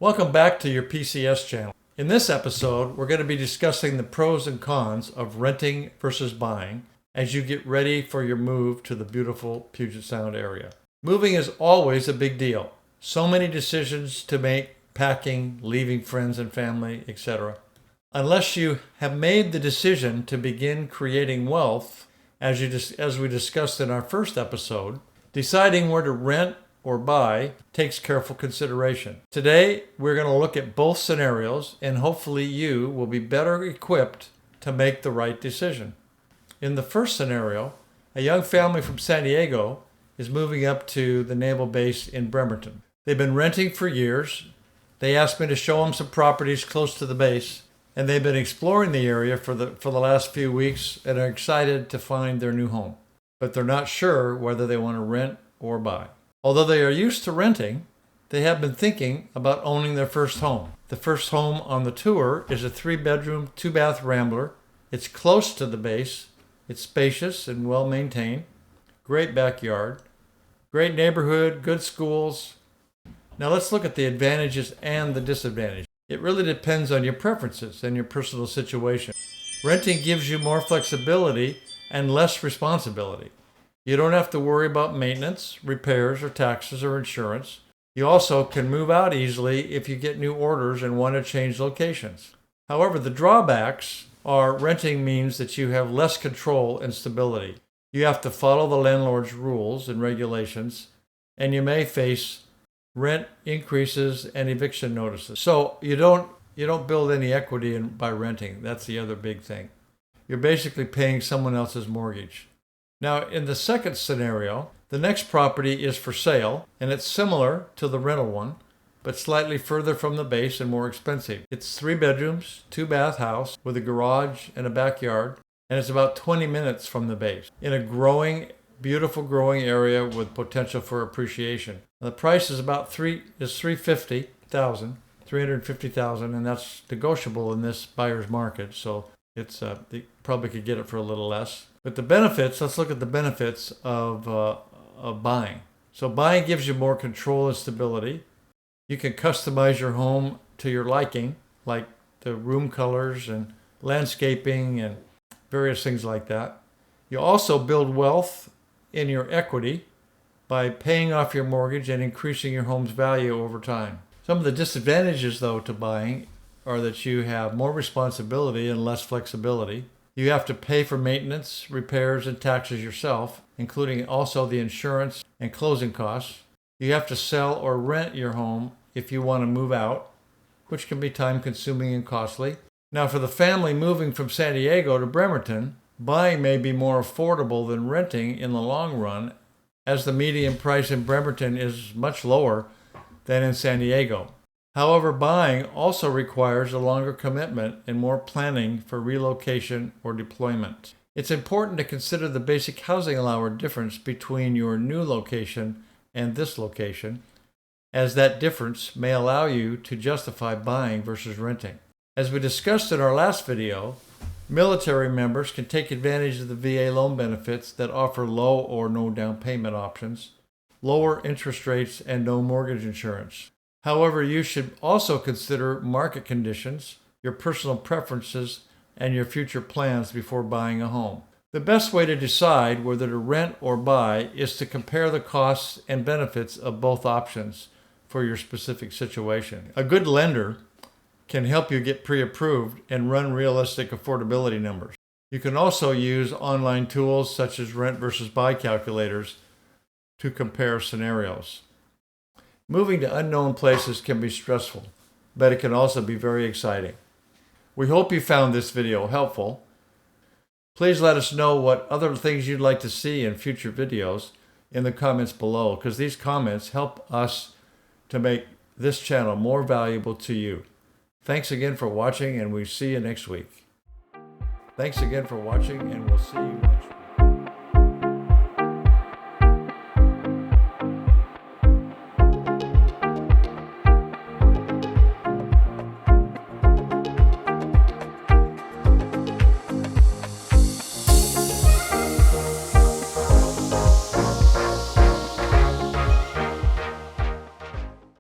Welcome back to your PCS channel. In this episode, we're going to be discussing the pros and cons of renting versus buying as you get ready for your move to the beautiful Puget Sound area. Moving is always a big deal. So many decisions to make, packing, leaving friends and family, etc. Unless you have made the decision to begin creating wealth, as we discussed in our first episode, deciding where to rent or buy takes careful consideration. Today, we're going to look at both scenarios, and hopefully you will be better equipped to make the right decision. In the first scenario, a young family from San Diego is moving up to the naval base in Bremerton. They've been renting for years. They asked me to show them some properties close to the base, and they've been exploring the area for the last few weeks and are excited to find their new home. But they're not sure whether they want to rent or buy. Although they are used to renting, they have been thinking about owning their first home. The first home on the tour is a 3-bedroom, 2-bath rambler. It's close to the base. It's spacious and well maintained. Great backyard. Great neighborhood, good schools. Now let's look at the advantages and the disadvantages. It really depends on your preferences and your personal situation. Renting gives you more flexibility and less responsibility. You don't have to worry about maintenance, repairs, or taxes or insurance. You also can move out easily if you get new orders and want to change locations. However, the drawbacks are renting means that you have less control and stability. You have to follow the landlord's rules and regulations, and you may face rent increases and eviction notices. So you don't build any equity by renting. That's the other big thing. You're basically paying someone else's mortgage. Now, in the second scenario, the next property is for sale, and it's similar to the rental one, but slightly further from the base and more expensive. It's 3 bedrooms, 2-bath house with a garage and a backyard, and it's about 20 minutes from the base in a beautiful growing area with potential for appreciation. The price is about $350,000, and that's negotiable in this buyer's market. So they probably could get it for a little less. But the benefits, let's look at the benefits of buying. So buying gives you more control and stability. You can customize your home to your liking, like the room colors and landscaping and various things like that. You also build wealth in your equity by paying off your mortgage and increasing your home's value over time. Some of the disadvantages, though, to buying are that you have more responsibility and less flexibility. You have to pay for maintenance, repairs, and taxes yourself, including also the insurance and closing costs. You have to sell or rent your home if you want to move out, which can be time-consuming and costly. Now, for the family moving from San Diego to Bremerton, buying may be more affordable than renting in the long run, as the median price in Bremerton is much lower than in San Diego. However, buying also requires a longer commitment and more planning for relocation or deployment. It's important to consider the basic housing allowance difference between your new location and this location, as that difference may allow you to justify buying versus renting. As we discussed in our last video, military members can take advantage of the VA loan benefits that offer low or no down payment options, lower interest rates, and no mortgage insurance. However, you should also consider market conditions, your personal preferences, and your future plans before buying a home. The best way to decide whether to rent or buy is to compare the costs and benefits of both options for your specific situation. A good lender can help you get pre-approved and run realistic affordability numbers. You can also use online tools such as rent versus buy calculators to compare scenarios. Moving to unknown places can be stressful, but it can also be very exciting. We hope you found this video helpful. Please let us know what other things you'd like to see in future videos in the comments below, because these comments help us to make this channel more valuable to you. Thanks again for watching, and we'll see you next week. Thanks again for watching, and we'll see you next week.